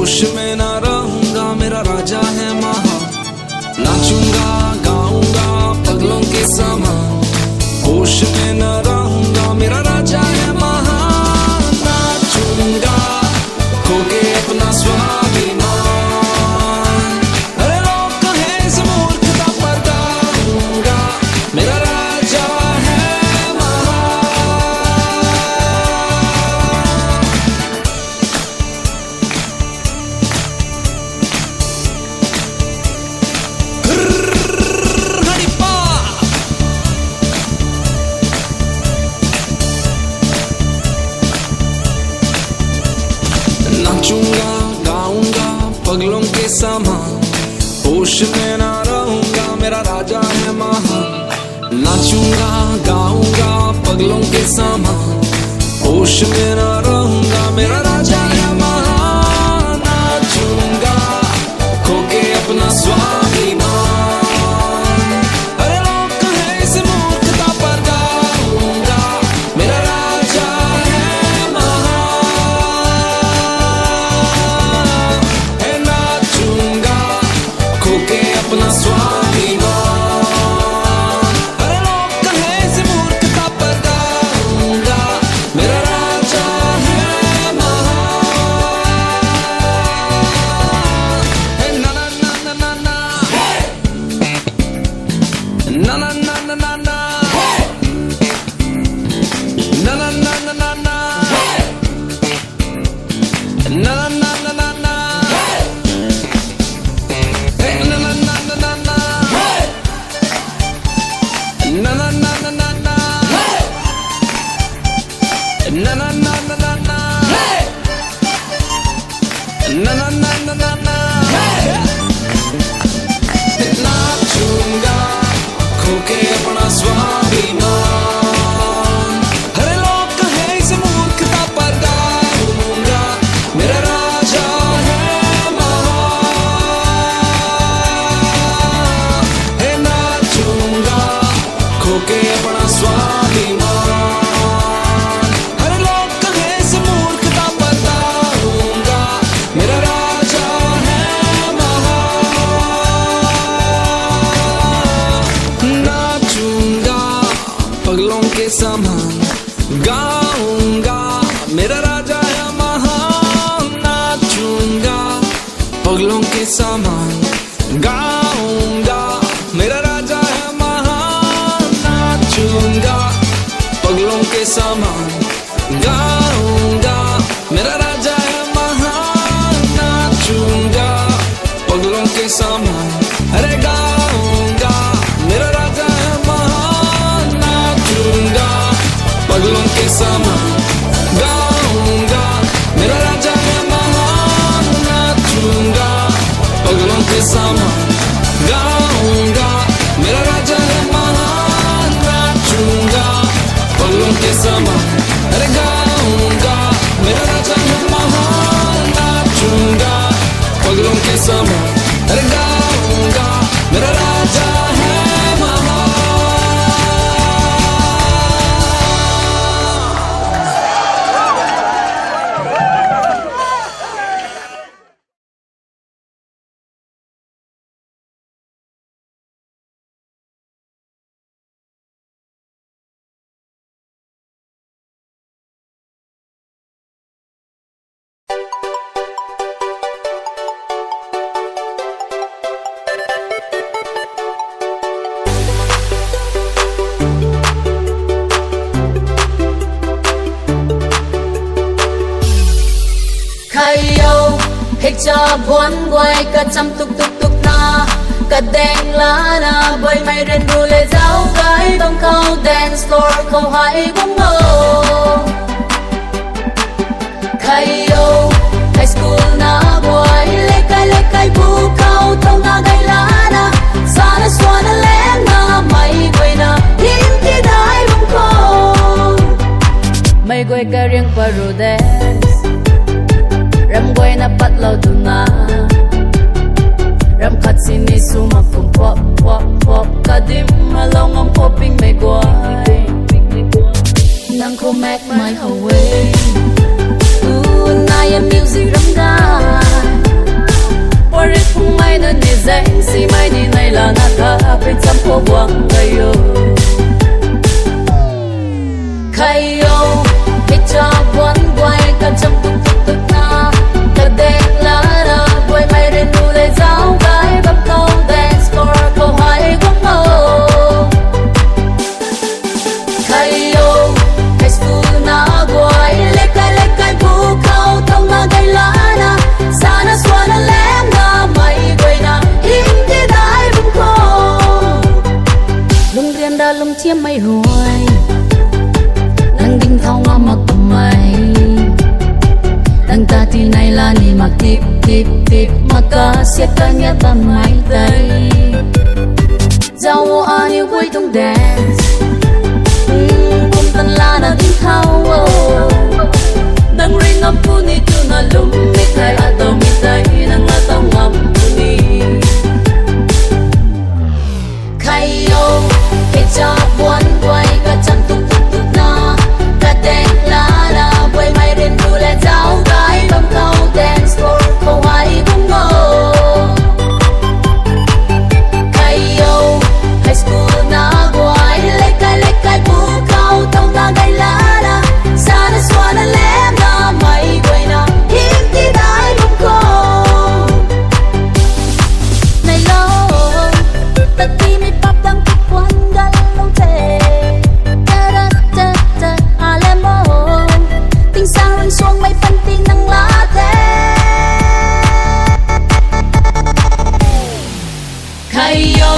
होश में ना रहूंगा, मेरा राजा है महा। नाचूंगा गाऊंगा पगलों के समान, होश में ना रहूंगा, मेरा राजा है महा। नाचूंगा खो के अपना स्वाभिमान, अरे लोग कहे इस मूर्खता पर गाऊंगा, मेरा राजा है महा। नाचूंगा गाऊंगा पगलों के समान, होश में ना रहूंगा, मेरा राजा है महा। नाचूंगा गाऊंगा पगलों के समान, होश में ना रहूंगा, मेरा राजा है महा। नाचूंगा खो के अपना स्वाभिमान, अरे लोग कहे इस मूर्खता पर गाऊंगा, मेरा राजा है महा। नाचूंगा खो के अपना स्वाभिमान, अरे लोग कहे इस मूर्खता पर गाऊंगा, मेरा राजा है महा। ना ना ना ना ना ना, ना ना ना ना ना ना, ना ना ना ना ना ना, na na na na na na, hey na na na na na na, na na na na na na, na na na na na na, na na na na na na, नाचूंगा खो के अपना स्वाभिमान, हरे लोग कहे इस मूर्खता पर गाऊंगा, मेरा राजा है महा। नाचूंगा खो के अपना स्वाभिमान, हरे लोग कहे इस मूर्खता पर गाऊंगा, मेरा राजा है महा। नाचूंगा पगलों के समान, गाऊंगा मेरा राजा है महा। नाचूंगा पगलों के समान, गाऊंगा मेरा राजा है महा। नाचूंगा पगलों के समान, गाऊंगा मेरा राजा है महा। नाचूंगा पगलों के समान, अरे गाऊंगा मेरा राजा है महा। नाचूंगा पगलों के समान, गाऊंगा मेरा राजा है महा। नाचूंगा पगलों के समान, गाऊंगा मेरा राजा है महा। नाचूंगा पगलों के समान, अरे गाऊंगा मेरा राजा है महा। नाचूंगा पगलों के समान, अरे गाऊंगा मेरा राजा है महा। cha buồn quay cả trăm tục tục tục na cả đèn lá na bởi mây rền đu lệ giáo gái đông khâu dance floor không hay bóng mơ kayo high school na boy lê cây bu khâu thông na gai lá na sana swana lên na mây quay na hiếm khi đai bóng khâu mây quay cả riêng paru dance ram quay na pat lâu tu na ram khat sini suma kum pop pop pop kadim along am popping me quay nang ko make my way ooh na ya music ram ga môi nang ding thau nga magkamay nang tati nay lani magtip tip tip makasya kanya tamay tay Dao ani vui tung dance Kung tan la na ding thau nang ring ang puni tu na lumitay ataw mitay nang ataw ngam puni Kayo Kecha buwan buhay ka chan tuk tuk tuk na Kadeng lala buhay may rin tule Dao gay bang kau dance floor Kau ay bungo Kayo High school na buhay Lekay lekay bukaw Tau na gay lala Sana swana lem na may buhay na Hindi na ay bungko Nay lo Tati may papang kikwan galong te Ta-da-da-da Alam mo Ting sarang suwang may panting ng latte Kayo